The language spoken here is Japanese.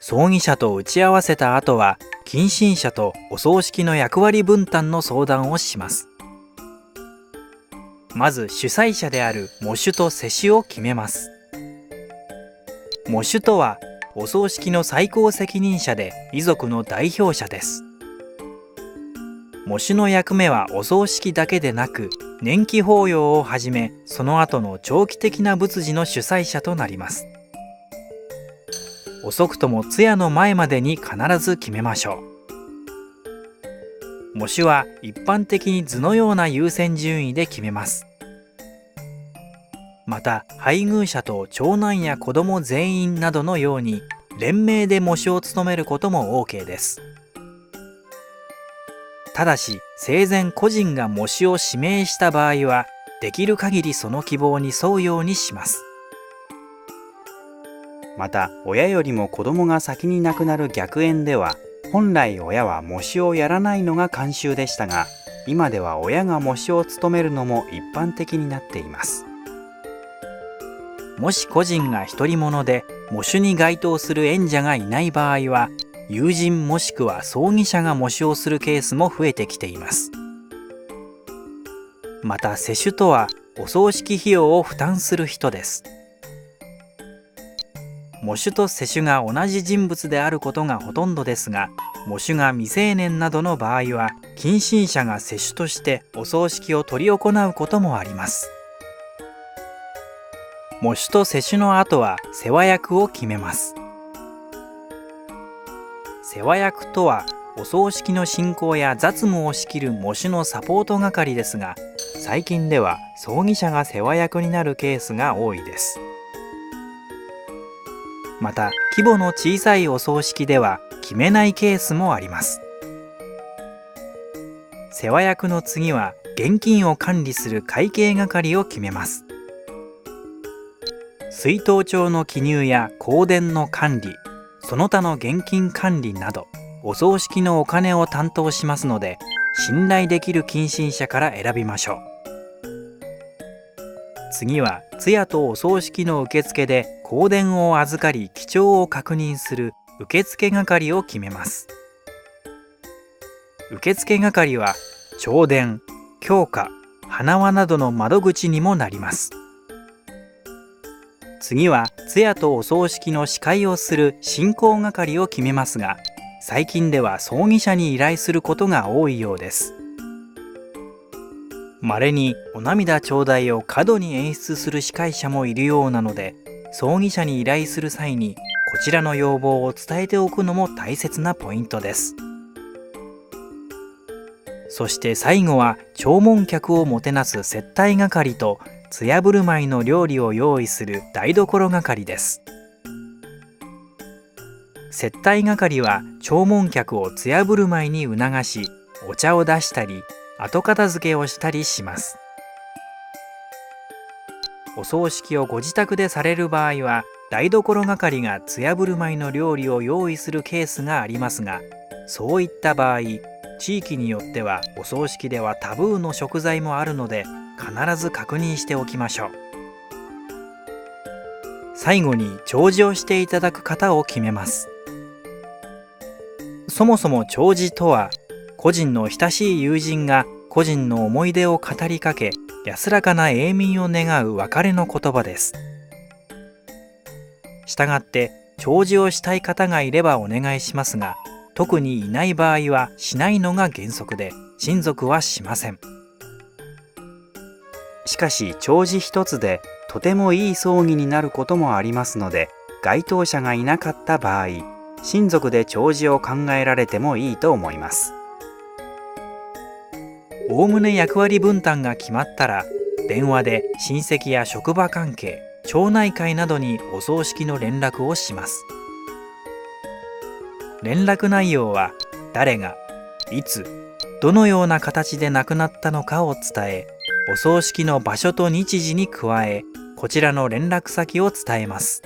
葬儀社と打ち合わせた後は、近親者とお葬式の役割分担の相談をします。まず主催者である喪主と世主を決めます。喪主とはお葬式の最高責任者で遺族の代表者です。喪主の役目はお葬式だけでなく、年季法要をはじめその後の長期的な仏事の主催者となります。遅くとも通夜の前までに必ず決めましょう。喪主は一般的に図のような優先順位で決めます。また配偶者と長男や子供全員などのように連名で喪主を務めることも OK です。ただし生前個人が喪主を指名した場合は、できる限りその希望に沿うようにします。また親よりも子供が先に亡くなる逆縁では、本来親は喪主をやらないのが慣習でしたが、今では親が喪主を務めるのも一般的になっています。もし個人が独り者で喪主に該当する縁者がいない場合は、友人もしくは葬儀社が喪主をするケースも増えてきています。また世主とはお葬式費用を負担する人です。喪主と世主が同じ人物であることがほとんどですが、喪主が未成年などの場合は近親者が世主としてお葬式を執り行うこともあります。喪主と世主の後は世話役を決めます。世話役とはお葬式の進行や雑務を仕切る喪主のサポート係ですが、最近では葬儀社が世話役になるケースが多いです。また規模の小さいお葬式では決めないケースもあります。世話役の次は現金を管理する会計係を決めます。出納帳の記入や香典の管理、その他の現金管理などお葬式のお金を担当しますので、信頼できる近親者から選びましょう。次は通夜とお葬式の受付で香典を預かり記帳を確認する受付係を決めます。受付係は弔電、供花、花輪などの窓口にもなります。次は通夜とお葬式の司会をする進行係を決めますが、最近では葬儀社に依頼することが多いようです。稀にお涙頂戴を過度に演出する司会者もいるようなので、葬儀社に依頼する際にこちらの要望を伝えておくのも大切なポイントです。そして最後は弔問客をもてなす接待係と通夜振る舞いの料理を用意する台所係です。接待係は弔問客を通夜振る舞いに促し、お茶を出したり後片付けをしたりします。お葬式をご自宅でされる場合は台所係が通夜振る舞いの料理を用意するケースがありますが、そういった場合、地域によってはお葬式ではタブーの食材もあるので必ず確認しておきましょう。最後に弔辞をしていただく方を決めます。そもそも弔辞とは、個人の親しい友人が個人の思い出を語りかけ、安らかな永眠を願う別れの言葉です。したがって弔辞をしたい方がいればお願いしますが、特にいない場合はしないのが原則で、親族はしません。しかし弔辞一つでとてもいい葬儀になることもありますので、該当者がいなかった場合、親族で弔辞を考えられてもいいと思います。おおむね役割分担が決まったら、電話で親戚や職場関係、町内会などにお葬式の連絡をします。連絡内容は誰が、いつ、どのような形で亡くなったのかを伝え、お葬式の場所と日時に加え、こちらの連絡先を伝えます。